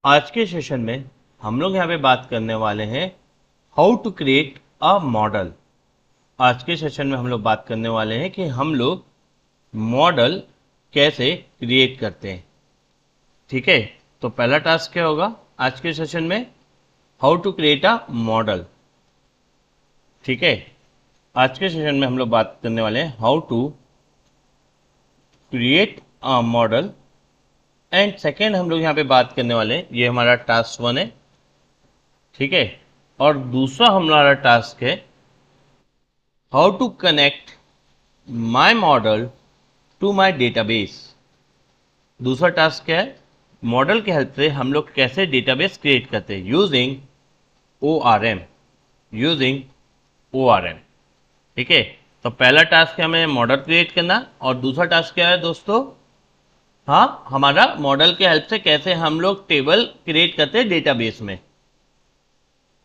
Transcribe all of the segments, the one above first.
आज के सेशन में हम लोग यहाँ पे बात करने वाले हैं how to create a model. आज के सेशन में हम लोग बात करने वाले हैं कि हम लोग मॉडल कैसे क्रिएट करते हैं। ठीक है, तो पहला टास्क क्या होगा आज के सेशन में, how to create a model. ठीक है, आज के सेशन में हम लोग बात करने वाले हैं how to create a model. And second हम लोग यहाँ पे बात करने वाले हैं, ये हमारा टास्क 1 है। ठीक है, और दूसरा हमारा टास्क है how to connect my model to my database. दूसरा टास्क क्या है, मॉडल की हेल्प से हम लोग कैसे डेटाबेस क्रिएट करते हैं यूजिंग ORM। ठीक है, तो पहला टास्क है हमें मॉडल क्रिएट करना और दूसरा टास्क क्या है दोस्तों, हाँ, हमारा मॉडल के हेल्प से कैसे हम लोग टेबल क्रिएट करते हैं डेटाबेस में।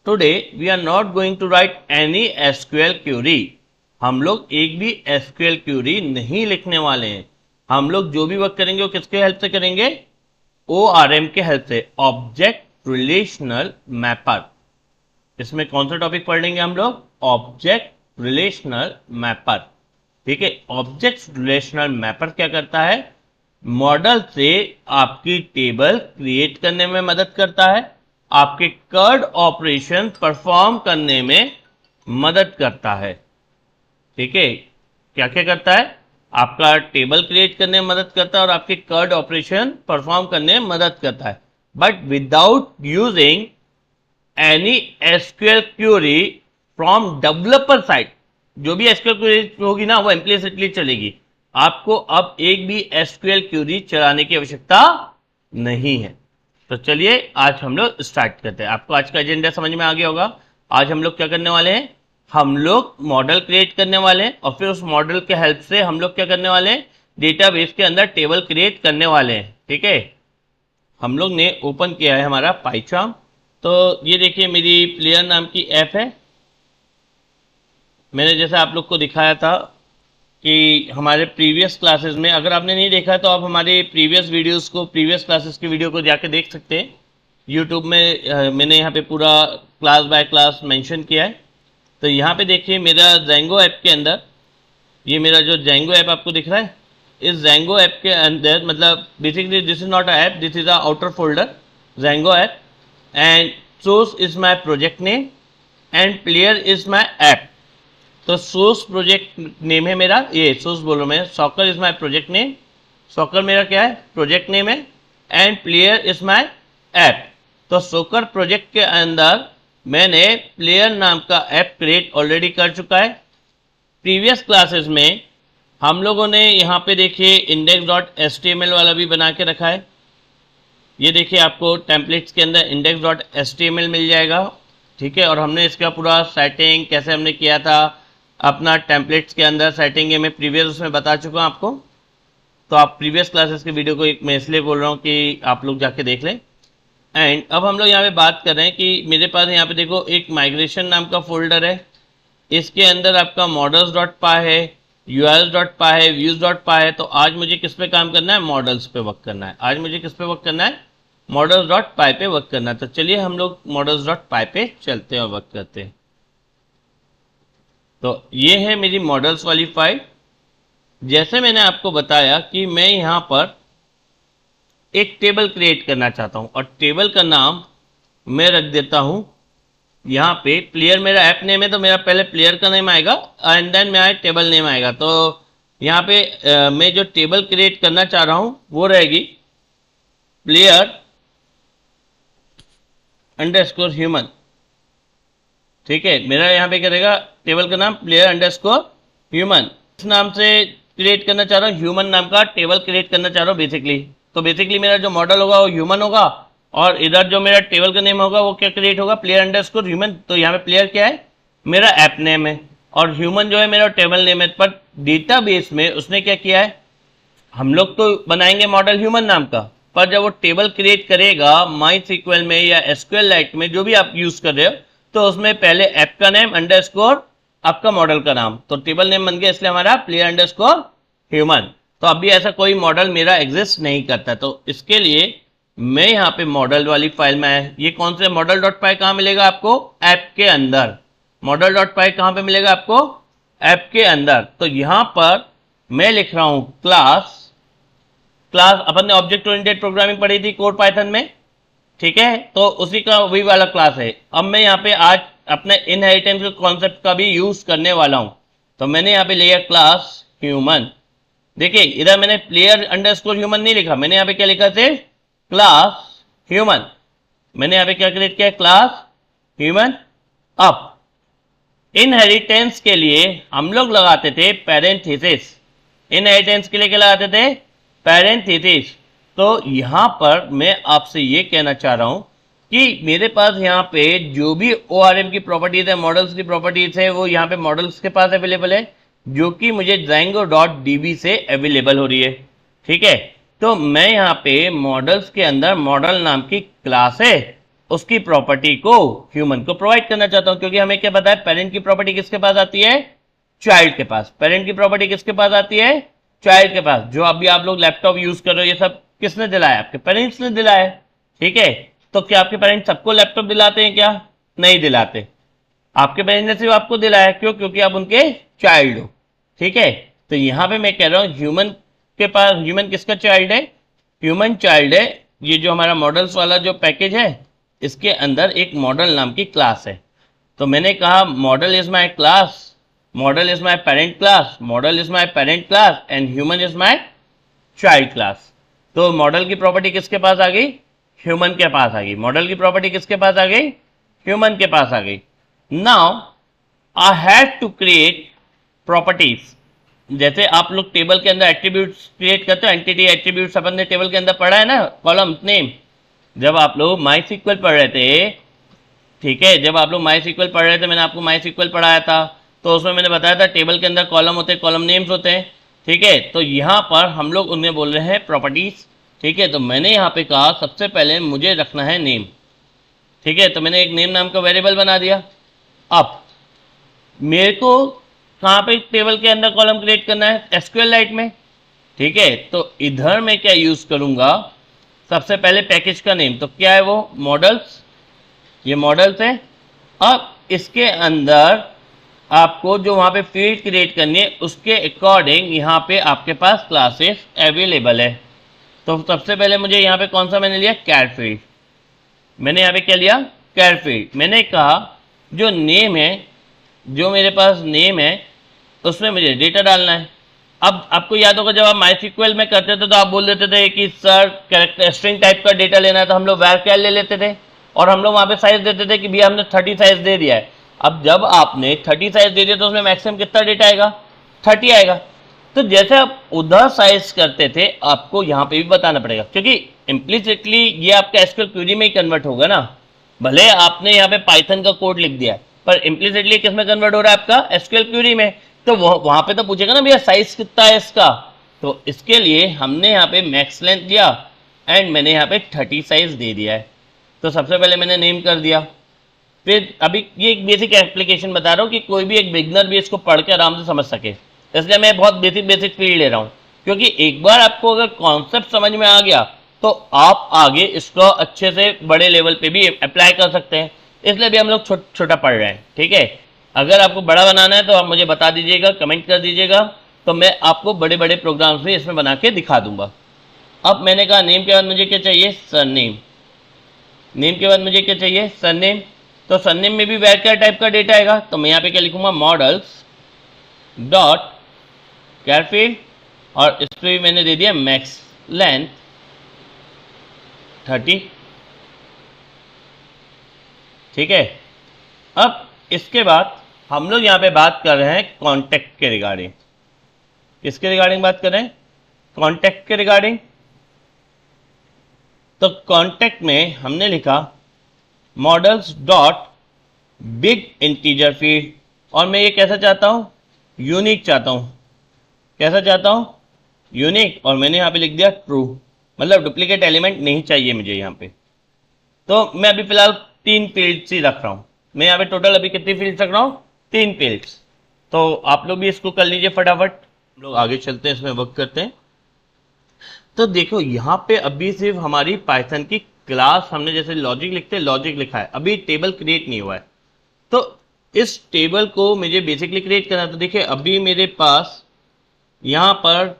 Today we are not going to write any SQL query. हम लोग एक भी एसक्यूएल क्यूरी नहीं लिखने वाले हैं। हम लोग जो भी वर्क करेंगे वो किसके हेल्प से करेंगे, ORM के हेल्प से, ऑब्जेक्ट रिलेशनल मैपर। इसमें कौन सा टॉपिक पढ़ लेंगे हम लोग, ऑब्जेक्ट रिलेशनल मैपर। ठीक है, ऑब्जेक्ट रिलेशनल मैपर क्या करता है, मॉडल से आपकी टेबल क्रिएट करने में मदद करता है, आपके कर्ड ऑपरेशन परफॉर्म करने में मदद करता है। ठीक है, क्या क्या करता है, आपका टेबल क्रिएट करने में मदद करता है और आपके कर्ड ऑपरेशन परफॉर्म करने में मदद करता है, but without using any SQL query from developer side. जो भी एसक्यूएल क्यूरी होगी ना वो इम्प्लिसिटली चलेगी, आपको अब एक भी एसक्यूएल क्यूरी चलाने की आवश्यकता नहीं है। तो चलिए आज हम लोग स्टार्ट करते हैं। आपको आज का एजेंडा समझ में आ गया होगा। आज हम लोग क्या करने वाले हैं, हम लोग मॉडल क्रिएट करने वाले हैं और फिर उस मॉडल के हेल्प से हम लोग क्या करने वाले हैं, डेटाबेस के अंदर टेबल क्रिएट करने वाले हैं। ठीक है, हम लोग ने ओपन किया है हमारा पाइचार्म। तो ये देखिए मेरी प्लेयर नाम की ऐप है। मैंने जैसे आप लोग को दिखाया था कि हमारे प्रीवियस क्लासेस में, अगर आपने नहीं देखा तो आप हमारे प्रीवियस वीडियोस को, प्रीवियस क्लासेस की वीडियो को जाके देख सकते हैं यूट्यूब में। मैंने यहाँ पे पूरा क्लास बाय क्लास मेंशन किया है। तो यहाँ पे देखिए मेरा जेंगो ऐप के अंदर, ये मेरा जो जेंगो ऐप आपको दिख रहा है, इस जेंगो ऐप के अंदर, मतलब basically this is not a app, this is a outer folder Django app, and source is my project name and player is my app. तो सोर्स प्रोजेक्ट नेम है मेरा, ये सोर्स बोलो मैं, soccer is my project name, soccer मेरा क्या है, project name है, and player is my app. तो सॉकर प्रोजेक्ट के अंदर मैंने प्लेयर नाम का ऐप क्रिएट ऑलरेडी कर चुका है। प्रीवियस क्लासेस में हम लोगों ने यहाँ पे देखिए index.html वाला भी बना के रखा है। ये देखिए आपको टेम्पलेट्स के अंदर index.html मिल जाएगा। ठीक है, और हमने इसका पूरा सेटिंग कैसे हमने किया था अपना टेम्पलेट्स के अंदर सेटिंग, ये मैं प्रीवियस उसमें बता चुका हूँ आपको। तो आप प्रीवियस क्लासेस की वीडियो को मैं इसलिए बोल रहा हूँ कि आप लोग जाके देख लें। एंड अब हम लोग यहाँ पे बात कर रहे हैं कि मेरे पास यहाँ पे देखो एक माइग्रेशन नाम का फोल्डर है। इसके अंदर आपका models.py है, urls.py है, views.py है। तो आज मुझे किस पे काम करना है, मॉडल्स पे वर्क करना है। आज मुझे किस पे वर्क करना है, models.py पे वर्क करना है। तो चलिए हम लोग models.py पे चलते हैं और वर्क करते हैं। तो ये है मेरी मॉडल्स वाली फाइल। जैसे मैंने आपको बताया कि मैं यहाँ पर एक टेबल क्रिएट करना चाहता हूँ और टेबल का नाम मैं रख देता हूँ यहाँ पे, प्लेयर मेरा ऐप नेम है तो मेरा पहले प्लेयर का नेम आएगा एंड देन मेरा टेबल नेम आएगा। तो यहाँ पे मैं जो टेबल क्रिएट करना चाह रहा हूँ वो रहेगी प्लेयर अंडरस्कोर ह्यूमन। ठीक है, मेरा यहाँ पे क्या रहेगा, टेबल का नाम प्लेयर अंडरस्कोर ह्यूमन। इस नाम से क्रिएट करना चाह रहा हूँ, ह्यूमन नाम का टेबल क्रिएट करना चाह रहा हूँ बेसिकली। तो बेसिकली मेरा जो मॉडल होगा वो ह्यूमन होगा और इधर जो मेरा टेबल का नेम होगा वो क्या क्रिएट होगा, प्लेयर अंडरस्कोर ह्यूमन। तो यहाँ पे प्लेयर क्या है, मेरा ऐप नेम है, और ह्यूमन जो है मेरा टेबल नेम है। पर डेटाबेस में उसने क्या किया है, हम लोग तो बनाएंगे मॉडल ह्यूमन नाम का, पर जब वो टेबल क्रिएट करेगा माई सीक्वल में या एसक्यूएल लाइट में जो भी आप यूज कर रहे हो, तो उसमें पहले ऐप का नेम अंडरस्कोर आपका मॉडल का नाम, तो टेबल नेम बन गया इसलिए हमारा प्लेयर अंडरस्कोर ह्यूमन। तो अभी ऐसा कोई मॉडल मेरा एग्जिस्ट नहीं करता। तो इसके लिए मैं यहाँ पे मॉडल वाली फाइल में आया, ये कौन से मॉडल डॉट पाई कहाँ मिलेगा आपको? ऐप के अंदर। मॉडल डॉट पाई कहाँ पे मिलेगा आपको? ऐप के अंदर। तो यहाँ पर मैं लिख रहा हूं क्लास। क्लास अपन ने ऑब्जेक्ट ओरिएंटेड प्रोग्रामिंग पढ़ी थी कोड पाइथन में, ठीक है, तो उसी का वही वाला क्लास है। अब मैं यहाँ पे आज अपने इनहेरिटेंस के कॉन्सेप्ट का भी यूज करने वाला हूं। तो मैंने यहाँ पे लिया क्लास ह्यूमन। देखिए इधर मैंने प्लेयर अंडरस्कोर ह्यूमन नहीं लिखा, मैंने यहाँ पे क्या लिखा थे? Class human. मैंने यहाँ पे क्या क्रिएट किया? Class human. अब इनहेरिटेंस के लिए हम लोग लगाते थे पैरेंथेसिस। इनहेरिटेंस के लिए क्या लगाते थे? पैरेंथेसिस। तो यहां पर मैं आपसे ये कहना चाह रहा हूं कि मेरे पास यहाँ पे जो भी ORM की प्रॉपर्टीज है, मॉडल्स की प्रॉपर्टीज है, वो यहाँ पे मॉडल्स के पास अवेलेबल है, जो कि मुझे django.db से अवेलेबल हो रही है, ठीक है। तो मैं यहाँ पे मॉडल्स के अंदर मॉडल नाम की क्लास है, उसकी प्रॉपर्टी को ह्यूमन को प्रोवाइड करना चाहता हूं, क्योंकि हमें क्या पता है पेरेंट की प्रॉपर्टी किसके पास आती है? चाइल्ड के पास। पेरेंट की प्रॉपर्टी किसके पास आती है? चाइल्ड के पास। जो अभी आप लोग लैपटॉप यूज कर रहे हो, ये सब किसने दिलाया? आपके पेरेंट्स ने दिलाया, ठीक है। तो क्या आपके पेरेंट्स सबको लैपटॉप दिलाते हैं क्या? नहीं दिलाते। आपके पेरेंट्स ने सिर्फ आपको दिलाया, क्यों? क्योंकि आप उनके चाइल्ड हो, ठीक है। तो यहां पे मैं कह रहा हूं ह्यूमन के पास, ह्यूमन किसका चाइल्ड है? ह्यूमन चाइल्ड है। ये जो हमारा मॉडल्स वाला जो पैकेज है, इसके अंदर एक मॉडल नाम की क्लास है। तो मैंने कहा model is my class, model is my parent class, model is my parent class and human is my child class. तो मॉडल की प्रॉपर्टी किसके पास आ गई? ह्यूमन के पास आ गई। मॉडल की प्रॉपर्टी किसके पास आ गई? ह्यूमन के पास आ गई। Now I have to create properties. जैसे आप लोग टेबल के अंदर एट्रीब्यूट्स क्रिएट करते हो, एंटिटी एट्रीब्यूट्स अपन ने टेबल के अंदर पढ़ा है ना, कॉलम नेम। जब आप लोग MySQL पढ़ रहे थे, ठीक है, जब आप लोग MySQL पढ़ रहे थे, मैंने आपको MySQL पढ़ाया था, तो उसमें मैंने बताया था टेबल के अंदर कॉलम होते हैं, कॉलम नेम्स होते हैं, ठीक है। तो यहाँ पर हम लोग उन्हें बोल रहे हैं प्रॉपर्टीज, ठीक है। तो मैंने यहाँ पे कहा सबसे पहले मुझे रखना है नेम, ठीक है। तो मैंने एक नेम नाम का वेरिएबल बना दिया। अब मेरे को कहाँ पे टेबल के अंदर कॉलम क्रिएट करना है? SQLite में, ठीक है। तो इधर मैं क्या यूज करूंगा? सबसे पहले पैकेज का नेम, तो क्या है वो? मॉडल्स। ये मॉडल्स है। अब इसके अंदर आपको जो वहां पे फील्ड क्रिएट करनी है, उसके अकॉर्डिंग यहाँ पे आपके पास क्लासेस अवेलेबल है। तो सबसे पहले मुझे यहाँ पे कौन सा मैंने लिया? कैर फील्ड। मैंने यहाँ पे क्या लिया? कैर फील्ड। मैंने कहा जो नेम है, जो मेरे पास नेम है, उसमें मुझे डेटा डालना है। अब आपको याद होगा जब आप MySQL में करते थे तो आप बोल देते थे कि सर कैरेक्टर स्ट्रिंग टाइप का डेटा लेना है, तो हम लोग var ले लेते थे और हम लोग वहाँ पे साइज देते थे कि भैया हमने 30 साइज दे दिया है। अब जब आपने 30 साइज दे दिया तो उसमें मैक्सिमम कितना डेटा आएगा? 30 आएगा। तो जैसे आप उधर साइज करते थे, आपको यहाँ पे भी बताना पड़ेगा, क्योंकि इम्प्लिसिटली ये आपका SQL क्वेरी में ही कन्वर्ट होगा ना। भले आपने यहाँ पे पाइथन का कोड लिख दिया, पर इम्प्लिसिटली किस में कन्वर्ट हो रहा है? आपका SQL क्वेरी में। तो वहां पे तो पूछेगा ना भैया साइज कितना है इसका। तो इसके लिए हमने यहाँ पे मैक्स लेंथ लिया एंड मैंने यहाँ पे 30 साइज दे दिया है। तो सबसे पहले मैंने नेम कर दिया। फिर अभी ये एक बेसिक एप्लीकेशन बता रहा हूँ कि कोई भी एक बिगनर भी इसको पढ़ के आराम से समझ सके, इसलिए मैं बहुत बेसिक फील्ड ले रहा हूँ, क्योंकि एक बार आपको अगर कॉन्सेप्ट समझ में आ गया तो आप आगे इसको अच्छे से बड़े लेवल पे भी अप्लाई कर सकते हैं। इसलिए भी हम लोग छोटा पढ़ रहे हैं, ठीक है। अगर आपको बड़ा बनाना है तो आप मुझे बता दीजिएगा, कमेंट कर दीजिएगा, तो मैं आपको बड़े बड़े प्रोग्राम्स भी इसमें बना के दिखा दूंगा। अब मैंने कहा नेम के बाद मुझे क्या चाहिए? सरनेम। नेम के बाद मुझे क्या चाहिए? सरनेम। तो सरनेम में भी var टाइप का डेटा आएगा, तो मैं यहाँ पे क्या लिखूंगा? मॉडल्स डॉट कैर फील्ड, और इस पर भी मैंने दे दिया मैक्स लेंथ 30, ठीक है। अब इसके बाद हम लोग यहाँ पे बात कर रहे हैं कॉन्टेक्ट के रिगार्डिंग। किसके रिगार्डिंग बात कर रहे हैं? कॉन्टेक्ट के रिगार्डिंग। तो कॉन्टेक्ट में हमने लिखा models dot big integer field, और मैं ये कैसा चाहता हूँ? यूनिक चाहता हूँ। कैसा चाहता हूँ? यूनिक। और मैंने यहाँ पे लिख दिया ट्रू, मतलब डुप्लीकेट एलिमेंट नहीं चाहिए मुझे यहाँ पे। तो मैं अभी फिलहाल 3 फील्ड्स ही रख रहा हूँ। मैं यहाँ पे टोटल अभी कितनी फील्ड्स रख रहा हूँ? 3 फील्ड्स। तो आप लोग भी इसको कर लीजिए फटाफट। हम लोग आगे चलते हैं, इसमें वर्क करते हैं। तो देखो यहाँ पे अभी सिर्फ हमारी पाइथन की क्लास, हमने जैसे लॉजिक लिखते हैं लॉजिक लिखा है, अभी टेबल क्रिएट नहीं हुआ है। तो इस टेबल को मुझे बेसिकली क्रिएट करना, तो देखिए अभी मेरे पास यहाँ पर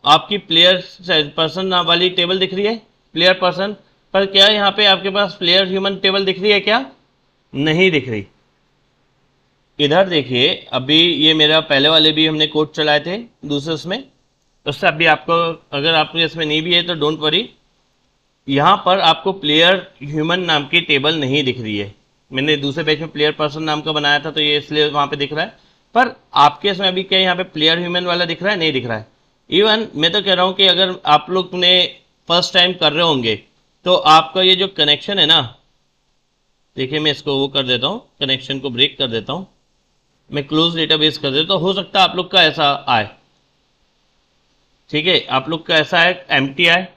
आपकी प्लेयर पर्सन नाम वाली टेबल दिख रही है, प्लेयर पर्सन, पर क्या यहाँ पे आपके पास प्लेयर ह्यूमन टेबल दिख रही है क्या? नहीं दिख रही। इधर देखिए अभी ये मेरा पहले वाले भी हमने कोड चलाए थे दूसरे उसमें, उससे अभी आपको अगर आपके इसमें नहीं भी है तो डोंट वरी, यहाँ पर आपको प्लेयर ह्यूमन नाम की टेबल नहीं दिख रही है। मैंने दूसरे पेज में प्लेयर पर्सन नाम का बनाया था तो ये इसलिए वहाँ पे दिख रहा है, पर आपके इसमें अभी क्या यहाँ पे प्लेयर ह्यूमन वाला दिख रहा है? नहीं दिख रहा है। इवन मैं तो कह रहा हूँ कि अगर आप लोग ने फर्स्ट टाइम कर रहे होंगे तो आपका ये जो कनेक्शन है ना, देखिए मैं इसको वो कर देता हूँ, कनेक्शन को ब्रेक कर देता हूँ, मैं क्लोज डेटाबेस कर देता हूँ, तो हो सकता है आप लोग का ऐसा आए। ठीक है, आप लोग का ऐसा है एम्प्टी आए।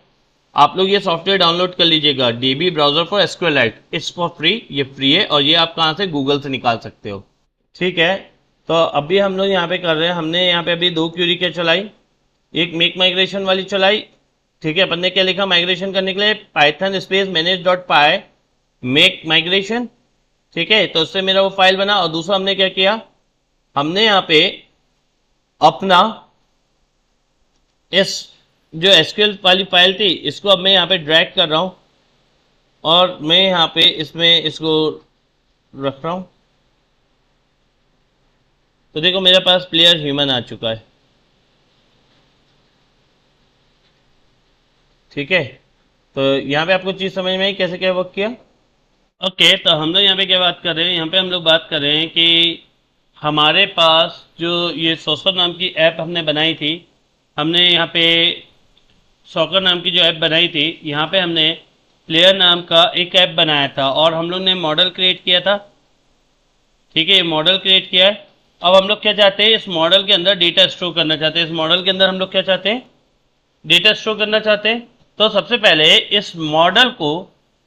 आप लोग ये सॉफ्टवेयर डाउनलोड कर लीजिएगा, DB browser for SQLite, it's for free, ये फ्री है और ये आप कहाँ से गूगल से निकाल सकते हो। ठीक है, तो अभी हम लोग यहाँ पे कर रहे हैं, हमने यहाँ पे अभी 2 क्यूरी क्या चलाई, एक मेक माइग्रेशन वाली चलाई। ठीक है, अपन ने क्या लिखा माइग्रेशन करने के लिए, पाइथन स्पेस मैनेज डॉट पाई मेक माइग्रेशन। ठीक है, तो उससे मेरा वो फाइल बना। और दूसरा हमने क्या किया, हमने यहाँ पे अपना इस जो एसक्यूएल वाली फाइल थी इसको अब मैं यहाँ पे ड्रैग कर रहा हूँ और मैं यहाँ पे इसमें इसको रख रहा हूँ। तो देखो मेरे पास प्लेयर ह्यूमन आ चुका है। ठीक है, तो यहाँ पे आपको चीज़ समझ में आई कैसे क्या वर्क किया? ओके, तो हम लोग यहाँ पे क्या बात कर रहे हैं, यहाँ पे हम लोग बात कर रहे हैं कि हमारे पास जो ये सॉकर नाम की ऐप हमने बनाई थी, हमने यहाँ पे सॉकर नाम की जो ऐप बनाई थी, यहाँ पे हमने प्लेयर नाम का एक ऐप बनाया था और हम लोग ने मॉडल क्रिएट किया था। ठीक है, ये मॉडल क्रिएट किया है। अब हम लोग क्या चाहते हैं, इस मॉडल के अंदर डेटा स्टोर करना चाहते हैं। इस मॉडल के अंदर हम लोग क्या चाहते हैं, डेटा स्टोर करना चाहते हैं। तो सबसे पहले इस मॉडल को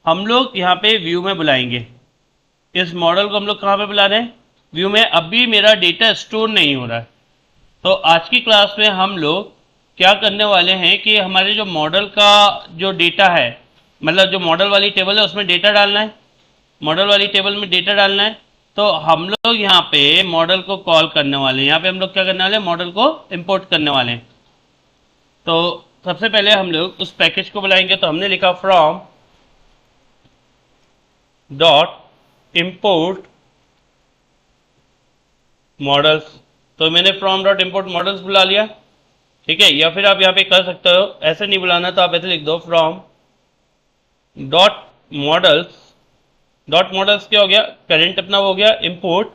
हम लोग यहाँ पे व्यू में बुलाएंगे। इस मॉडल को हम लोग कहाँ पे बुला रहे हैं, व्यू में। अभी मेरा डेटा स्टोर नहीं हो रहा है, तो आज की क्लास में हम लोग क्या करने वाले हैं कि हमारे जो मॉडल का जो डेटा है, मतलब जो मॉडल वाली टेबल है उसमें डेटा डालना है, मॉडल वाली टेबल में डेटा डालना है। तो हम लोग यहाँ पे मॉडल को कॉल करने वाले हैं, यहाँ पे हम लोग क्या करने वाले हैं, मॉडल को इंपोर्ट करने वाले हैं। तो सबसे पहले हम लोग उस पैकेज को बुलाएंगे, तो हमने लिखा फ्रॉम डॉट इम्पोर्ट मॉडल्स। तो मैंने फ्रॉम डॉट इम्पोर्ट मॉडल्स बुला लिया। ठीक है, या फिर आप यहाँ पे कर सकते हो, ऐसे नहीं बुलाना तो आप ऐसे लिख दो from dot models. Dot models क्या हो गया, करेंट अपना हो गया इम्पोर्ट,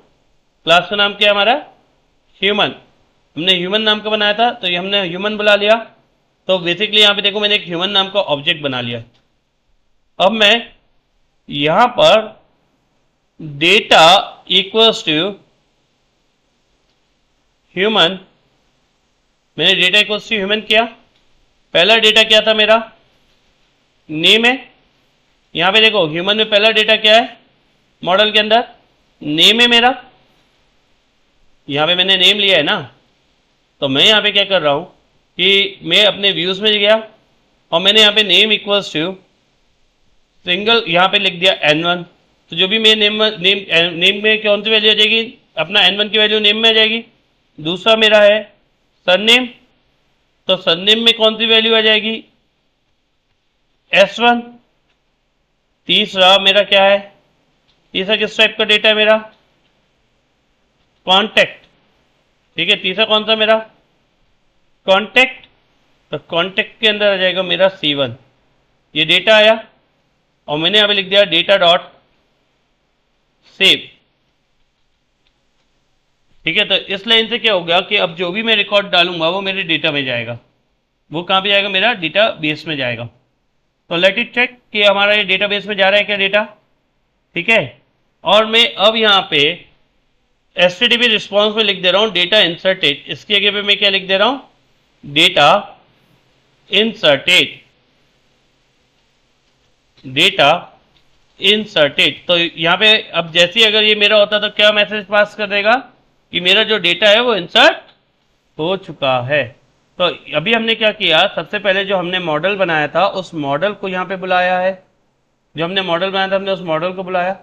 क्लास का नाम क्या है हमारा, ह्यूमन। हमने ह्यूमन नाम का बनाया था तो ये हमने ह्यूमन बुला लिया। तो बेसिकली यहाँ पे देखो मैंने एक ह्यूमन नाम का ऑब्जेक्ट बना लिया। अब मैं यहाँ पर डेटा इक्वल्स टू ह्यूमन, मैंने डेटा इक्वल्स टू ह्यूमन किया। पहला डेटा क्या था मेरा, नेम है। यहाँ पे देखो ह्यूमन में पहला डेटा क्या है, मॉडल के अंदर नेम है मेरा। यहाँ पे मैंने नेम लिया है ना, तो मैं यहाँ पे क्या कर रहा हूँ कि मैं अपने व्यूज में गया और मैंने यहाँ पे नेम इक्वल्स टू सिंगल यहाँ पे लिख दिया n1। तो जो भी मेरे नेम में कौन सी वैल्यू आ जाएगी, अपना n1 की वैल्यू नेम में आ जाएगी। दूसरा मेरा है सरनेम, तो सरनेम में कौन सी वैल्यू आ जाएगी, s1। तीसरा मेरा क्या है, तीसरा किस टाइप का डेटा है मेरा, कॉन्टेक्ट। ठीक है, तीसरा कौन सा मेरा, कॉन्टेक्ट। तो कॉन्टेक्ट के अंदर आ जाएगा मेरा C1, ये डेटा आया। और मैंने यहाँ पे लिख दिया डेटा डॉट सेव। ठीक है, तो इस लाइन से क्या हो गया कि अब जो भी मैं रिकॉर्ड डालूंगा वो मेरे डेटा में जाएगा। वो कहाँ पे जाएगा, मेरा डेटा बेस में जाएगा। तो लेट इट चेक कि हमारा ये डेटा बेस में जा रहा है क्या डेटा। ठीक है, और मैं अब यहाँ पे एचटीटीपी रिस्पॉन्स में लिख दे रहा हूँ डेटा इंसर्टेड। इसके आगे पे मैं क्या लिख दे रहा हूँ, डेटा इंसर्टेड, डेटा इंसर्टेड। तो यहाँ पे अब जैसे ही अगर ये मेरा होता तो क्या मैसेज पास कर देगा कि मेरा जो डेटा है वो इंसर्ट हो चुका है। तो अभी हमने क्या किया, सबसे पहले जो हमने मॉडल बनाया था उस मॉडल को यहाँ पे बुलाया है। जो हमने मॉडल बनाया था हमने उस मॉडल को बुलाया,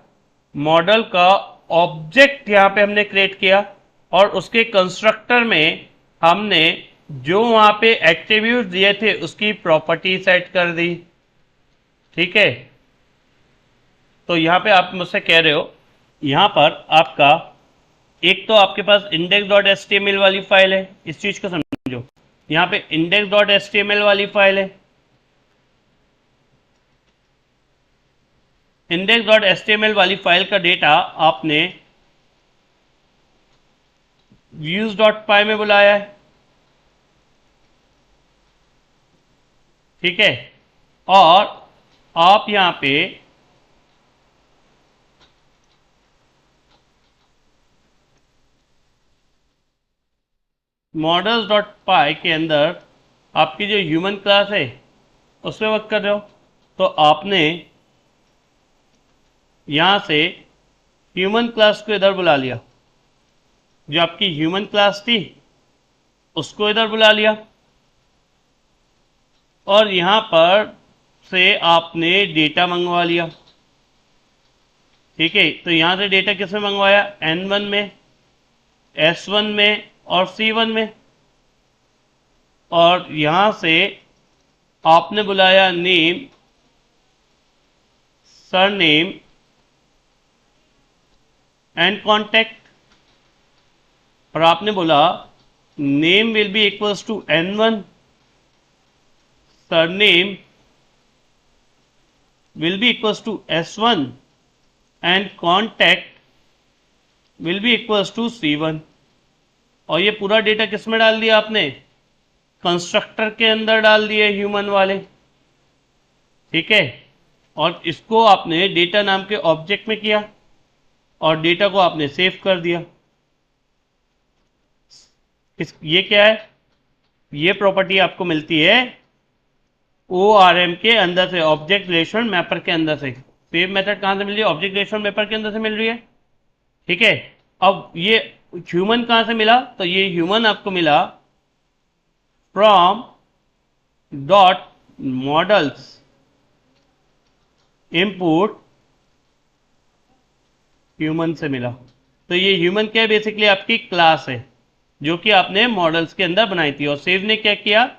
मॉडल का ऑब्जेक्ट यहाँ पे हमने क्रिएट किया और उसके कंस्ट्रक्टर में हमने जो वहां पे एट्रीब्यूट दिए थे उसकी प्रॉपर्टी सेट कर दी। ठीक है, तो यहां पे आप मुझसे कह रहे हो, यहां पर आपका एक तो आपके पास index.html वाली फाइल है, इस चीज को समझो, यहां पे index.html वाली फाइल है। index.html वाली फाइल का डेटा आपने views.py में बुलाया है। ठीक है, और आप यहां पे models.py के अंदर आपकी जो ह्यूमन क्लास है उस पर वर्क कर रहे हो, तो आपने यहां से ह्यूमन क्लास को इधर बुला लिया, जो आपकी ह्यूमन क्लास थी उसको इधर बुला लिया, और यहां पर से आपने डेटा मंगवा लिया। ठीक है, तो यहां से डेटा किसमें मंगवाया, N1 में, S1 में और C1 में, और यहां से आपने बुलाया नेम, सरनेम एंड कॉन्टैक्ट, और आपने बोला name will be equals to N1, surname will be equals to S1 and contact will be equals to C1। और ये पूरा डेटा किस में डाल दिया आपने, कंस्ट्रक्टर के अंदर डाल दिए ह्यूमन वाले। ठीक है, और इसको आपने डेटा नाम के ऑब्जेक्ट में किया और डेटा को आपने सेव कर दिया। ये क्या है, ये प्रॉपर्टी आपको मिलती है ORM के अंदर से, ऑब्जेक्ट रिलेशन मैपर के अंदर से। सेव मेथड कहां से मिल रही है, ऑब्जेक्ट रिलेशन मैपर के अंदर से मिल रही है। ठीक है, अब ये ह्यूमन कहां से मिला, तो ये ह्यूमन आपको मिला from dot models input, human से मिला। तो ये ह्यूमन क्या है, बेसिकली आपकी क्लास है जो कि आपने मॉडल्स के अंदर बनाई थी। और सेव ने क्या किया,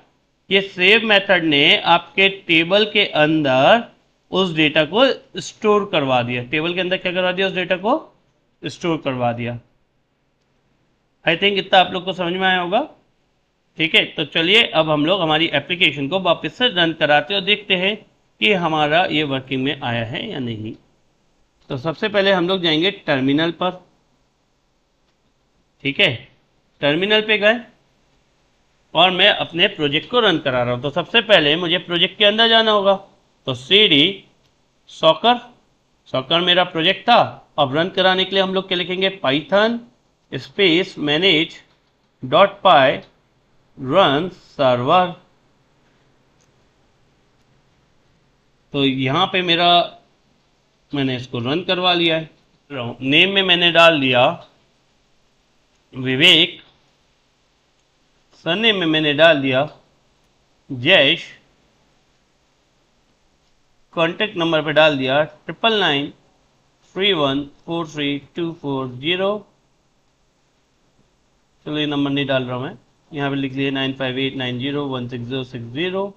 ये सेव मेथड ने आपके टेबल के अंदर उस डेटा को स्टोर करवा दिया। टेबल के अंदर क्या करवा दिया, उस डेटा को स्टोर करवा दिया। आई थिंक इतना आप लोग को समझ में आया होगा। ठीक है, तो चलिए अब हम लोग हमारी एप्लीकेशन को वापस से रन कराते और देखते हैं कि हमारा ये वर्किंग में आया है या नहीं। तो सबसे पहले हम लोग जाएंगे टर्मिनल पर। ठीक है, टर्मिनल पे गए और मैं अपने प्रोजेक्ट को रन करा रहा हूं। तो सबसे पहले मुझे प्रोजेक्ट के अंदर जाना होगा, तो cd सॉकर मेरा प्रोजेक्ट था। अब रन कराने के लिए हम लोग क्या लिखेंगे, पाइथन स्पेस मैनेज डॉट पाई रन सर्वर। तो यहां पे मेरा, मैंने इसको रन करवा लिया है। नेम में मैंने डाल दिया विवेक, सरनेम में मैंने डाल दिया जयेश, कॉन्टेक्ट नंबर पे डाल दिया 9991314240। चलो ये नंबर नहीं डाल रहा हूं मैं, यहाँ पे लिख लिया 9589016060।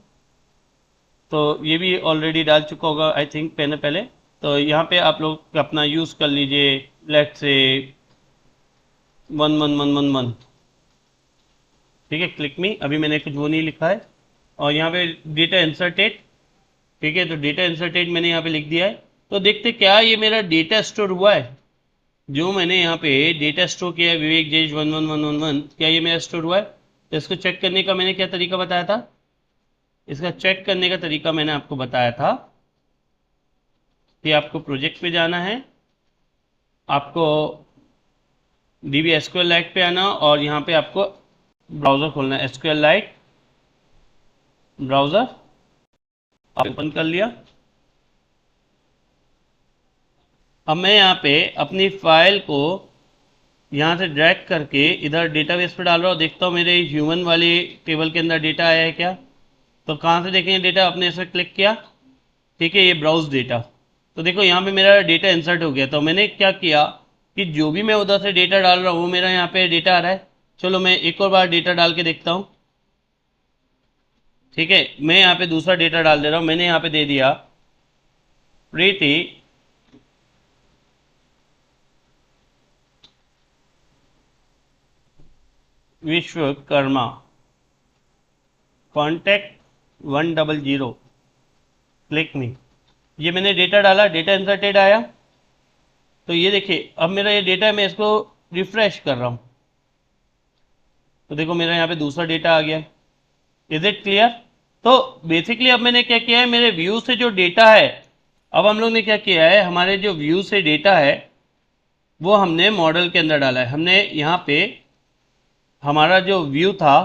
तो ये भी ऑलरेडी डाल चुका होगा आई थिंक पहले। तो यहाँ पे आप लोग अपना यूज़ कर लीजिए, लेट्स से 111111। ठीक है, क्लिक मी, अभी मैंने कुछ वो नहीं लिखा है। और यहाँ पे डेटा इंसर्टेड, ठीक है, तो डेटा इंसर्टेड मैंने यहाँ पे लिख दिया है। तो देखते क्या ये मेरा डेटा स्टोर हुआ है, जो मैंने यहाँ पे डेटा स्टोर किया है विवेक जयेश 11111, क्या ये मेरा स्टोर हुआ है। तो इसको चेक करने का मैंने क्या तरीका बताया था, इसका चेक करने का तरीका मैंने आपको बताया था कि आपको प्रोजेक्ट पे जाना है, आपको DB-SQLite पे आना और यहाँ पे आपको ब्राउजर खोलना है, SQLite ब्राउजर ओपन कर लिया। अब मैं यहाँ पे अपनी फाइल को यहाँ से ड्रैग करके इधर डेटाबेस पे डाल रहा हूँ, देखता हूँ मेरे ह्यूमन वाले टेबल के अंदर डेटा आया है क्या। तो कहाँ से देखेंगे डेटा, आपने इसे क्लिक किया, ठीक है, ये ब्राउज डेटा। तो देखो यहाँ पे मेरा डेटा इंसर्ट हो गया। तो मैंने क्या किया कि जो भी मैं उधर से डेटा डाल रहा हूँ वो मेरा यहाँ पे डेटा आ रहा है। चलो मैं एक और बार डेटा डाल के देखता हूँ, ठीक है। मैं यहाँ पे दूसरा डेटा डाल दे रहा हूँ। मैंने यहाँ पे दे दिया प्रीति विश्वकर्मा कॉन्टैक्ट 100, क्लिक मी। ये मैंने डेटा डाला, डेटा इंसर्टेड आया। तो ये देखिए अब मेरा ये डेटा है, मैं इसको रिफ्रेश कर रहा हूँ तो देखो मेरा यहाँ पे दूसरा डेटा आ गया। Is it clear. तो बेसिकली अब मैंने क्या किया है, मेरे व्यू से जो डेटा है, अब हम लोग ने क्या किया है, हमारे जो व्यू से डेटा है वो हमने मॉडल के अंदर डाला है। हमने यहाँ पे हमारा जो व्यू था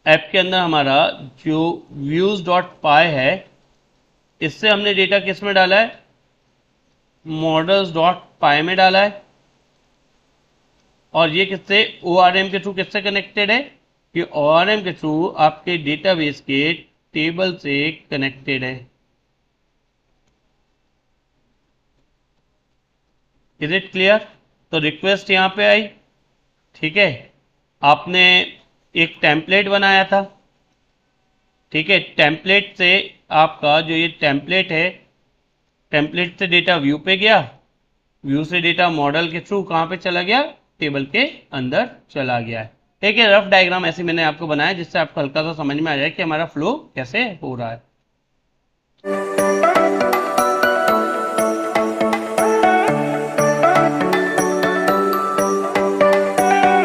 ऐप के अंदर, हमारा जो views.py है, इससे हमने डेटा किस में डाला है, models.py में डाला है। और ये किससे, ORM के थ्रू किससे कनेक्टेड है, ये ORM के थ्रू आपके डेटाबेस के टेबल से कनेक्टेड है। Is it clear. तो रिक्वेस्ट यहाँ पे आई, ठीक है, आपने एक टेम्पलेट बनाया था, ठीक है, टेम्पलेट से आपका जो ये टेम्पलेट है, टेम्पलेट से डेटा व्यू पे गया, व्यू से डेटा मॉडल के थ्रू कहाँ पे चला गया, टेबल के अंदर चला गया है। ठीक है, रफ डायग्राम ऐसे मैंने आपको बनाया जिससे आपको हल्का सा समझ में आ जाए कि हमारा फ्लो कैसे हो रहा है।